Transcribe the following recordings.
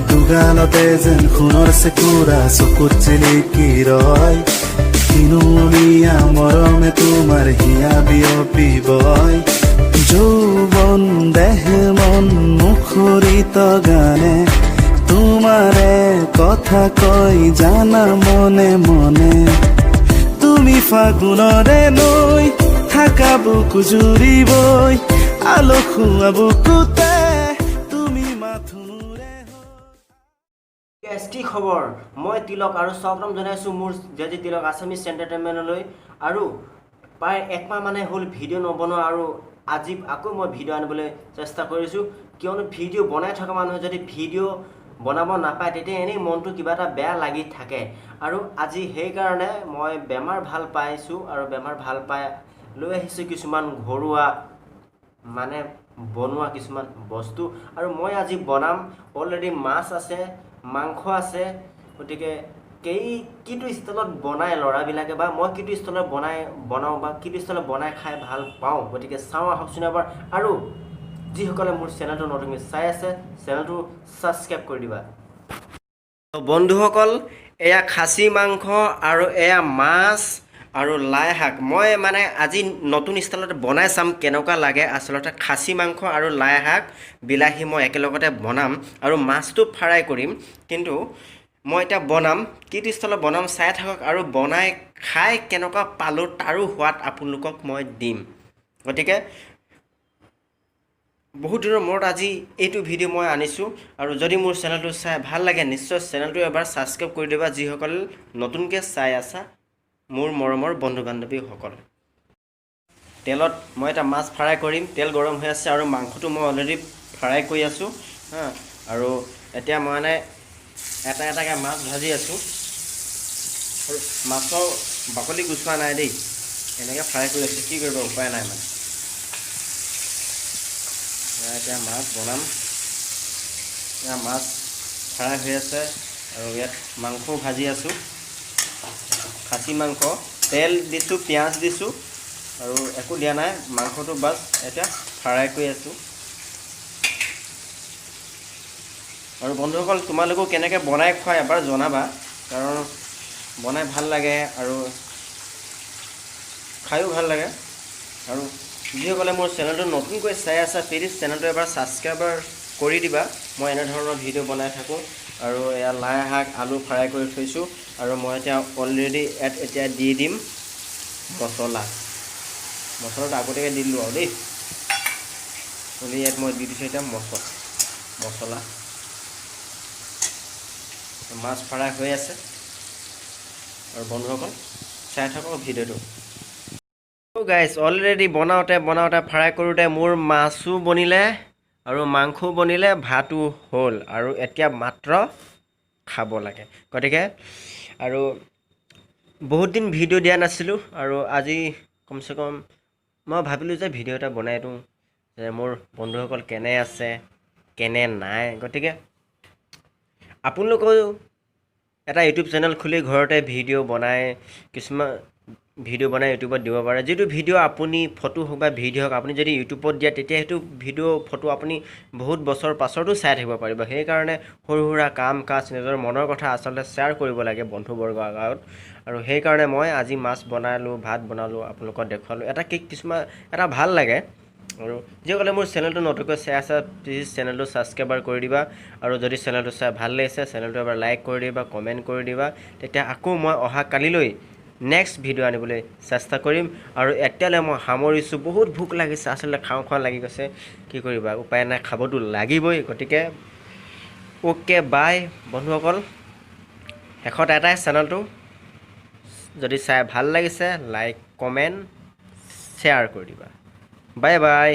দুগালতে যেন সোণৰ চেকুৰা চকুত জিলিকি ৰয় কিনুলীয়া মৰমে তোমাৰ হিয়া বিয়পিবই যৌৱন দেহ মন মুখৰিত গানে তোমাৰে কথা কয় জানা মনে মনে তুমি ফাগুনৰে নৈ থাকা বুকু জুৰিবই আলো খোৱা বুকুতে তুমি মাথোৰে কি খবৰ মই তিলক আৰু স্বাগতম জনাইছো মোৰ জেজি তিলক আছামিজ এণ্টাৰটেইনমেণ্টলৈ আৰু প্ৰায় একমাহ মানে হ'ল ভিডিঅ' নবনোৱা আৰু আজি আকৌ মই ভিডিঅ' আনিবলৈ চেষ্টা কৰিছোঁ কিয়নো ভিডিঅ' বনাই থকা মানুহে যদি ভিডিঅ' বনাব নাপায় তেতিয়া এনেই মনটো কিবা এটা বেয়া লাগি থাকে আৰু আজি সেইকাৰণে মই বেমাৰ ভাল পাইছোঁ আৰু বেমাৰ ভাল পাই লৈ আহিছোঁ কিছুমান ঘৰুৱা মানে বনোৱা কিছুমান বস্তু আৰু মই আজি বনাম অলৰেডি মাছ আছে মাংস আছে গতিকে কিটো ষ্টাইলত বনাই ল'ৰাবিলাকে বা মই কিটো ষ্টাইলত বনাওঁ বা কিটো ষ্টাইলত বনাই খাই ভাল পাওঁ গতিকে চাওঁ আহকচোন এবাৰ আৰু যিসকলে মোৰ চেনেলটো নতুনকৈ চাই আছে চেনেলটো ছাবস্ক্ৰাইব কৰি দিবা বন্ধুসকল এয়া খাচী মাংস আৰু এয়া মাছ আৰু লাই শাক মই মানে আজি নতুন ষ্টাইলত বনাই চাম কেনেকুৱা লাগে আচলতে খাচী মাংস আৰু লাই শাক বিলাহী মই একেলগতে বনাম আৰু মাছটো ফ্ৰাই কৰিম কিন্তু মই এতিয়া বনাম কিটো ষ্টাইলত বনাম চাই থাকক আৰু বনাই খাই কেনেকুৱা পালোঁ তাৰো সোৱাদ আপোনালোকক মই দিম গতিকে বহুত দিনৰ মূৰত আজি এইটো ভিডিঅ' মই আনিছোঁ আৰু যদি মোৰ চেনেলটো চাই ভাল লাগে নিশ্চয় চেনেলটো এবাৰ ছাবস্ক্ৰাইব কৰি দিবা যিসকল নতুনকৈ চাই আছা মোৰ মৰমৰ বন্ধু বান্ধৱীসকল তেলত মই এটা মাছ ফ্ৰাই কৰিম তেল গৰম হৈ আছে আৰু মাংসটো মই অলৰেডি ফ্ৰাই কৰি আছোঁ আৰু এতিয়া মই মানে এটা এটাকৈ মাছ ভাজি আছোঁ আৰু মাছৰ বাকলি গুচোৱা নাই দেই এনেকৈ ফ্ৰাই কৰি আছোঁ কি কৰিব উপায় নাই মানে এতিয়া মাছ বনাম মাছ ফ্ৰাই হৈ আছে আৰু ইয়াত মাংসও ভাজি আছোঁ খাচী মাংস তেল দিছোঁ পিঁয়াজ দিছোঁ আৰু একো দিয়া নাই মাংসটো বাছ এতিয়া ফ্ৰাই কৰি আছোঁ আৰু বন্ধুসকল তোমালোকেও কেনেকৈ বনাই খোৱা এবাৰ জনাবা কাৰণ বনাই ভাল লাগে আৰু খায়ো ভাল লাগে আৰু যিসকলে মোৰ চেনেলটো নতুনকৈ চাই আছা প্লিজ চেনেলটো এবাৰ ছাবস্ক্ৰাইবাৰ কৰি দিবা মই এনেধৰণৰ ভিডিঅ' বনাই থাকোঁ আৰু এয়া লাই শাক আলু ফ্ৰাই কৰি থৈছোঁ আৰু মই এতিয়া অলৰেডি এতিয়া দি দিম মছলাটো আগতীয়াকৈ দি দিলোঁ আৰু দেই ইয়াত মই দি দিছোঁ এতিয়া মছলা মাছ ফ্ৰাই হৈ আছে আৰু বন্ধুসকল চাই থাকক ভিডিঅ'টো গাইজ অলৰেডি বনাওঁতে ফ্ৰাই কৰোঁতে মোৰ মাছো বনিলে আৰু মাংসও বনিলে ভাতো হ'ল আৰু এতিয়া মাত্ৰ খাব লাগে গতিকে আৰু বহুত দিন ভিডিঅ' দিয়া নাছিলোঁ আৰু আজি কমচে কম মই ভাবিলোঁ যে ভিডিঅ' এটা বনাই দিওঁ যে মোৰ বন্ধুসকল কেনে আছে কেনে নাই গতিকে আপোনালোকেও এটা ইউটিউব চেনেল খুলি ঘৰতে ভিডিঅ' বনাই কিছুমান ভিডিঅ' বনাই ইউটিউবত দিব পাৰে যিটো ভিডিঅ' আপুনি ফটো হওক বা ভিডিঅ' হওক আপুনি যদি ইউটিউবত দিয়ে তেতিয়া সেইটো ভিডিঅ' ফটো আপুনি বহুত বছৰ পাছতো চাই থাকিব পাৰিব সেইকাৰণে সৰু সুৰা কাম কাজ নিজৰ মনৰ কথা আচলতে শ্বেয়াৰ কৰিব লাগে বন্ধুবৰ্গৰ আগত আৰু সেইকাৰণে মই আজি মাছ বনালোঁ ভাত বনালোঁ আপোনালোকক দেখুৱালোঁ কিছুমান এটা ভাল লাগে আৰু যিসকলে মোৰ চেনেলটো নতুনকৈ চাই আছে প্লিজ চেনেলটো ছাবস্ক্ৰাইবাৰ কৰি দিবা আৰু যদি চেনেলটো চাই ভাল লাগিছে চেনেলটো এবাৰ লাইক কৰি দিবা কমেণ্ট কৰি দিবা তেতিয়া আকৌ মই অহা কালিলৈ নেক্সট ভিডিঅ' আনিবলৈ চেষ্টা কৰিম আৰু এতিয়ালৈ মই সামৰিছোঁ বহুত ভোক লাগিছে আচলতে খাওঁ লাগি গৈছে কি কৰিবা উপায় নাই খাবতো লাগিবই গতিকে অ'কে বাই বন্ধুসকল শেষত এটাই চেনেলটো যদি চাই ভাল লাগিছে লাইক কমেণ্ট শ্বেয়াৰ কৰি দিবা বাই বাই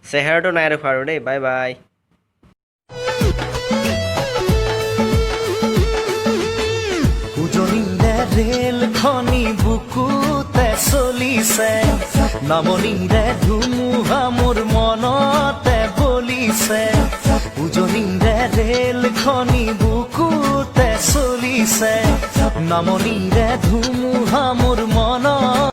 চেহেৰাটো নাই দেখোঁ আৰু দেই বাই বাই ৰেলখনি বুকুতে চলিছে নামনিৰে ধুমুহা মোৰ মনতে বলিছে উজনিৰে ৰেলখনি বুকুতে চলিছে নামনিৰে ধুমুহা মোৰ মনত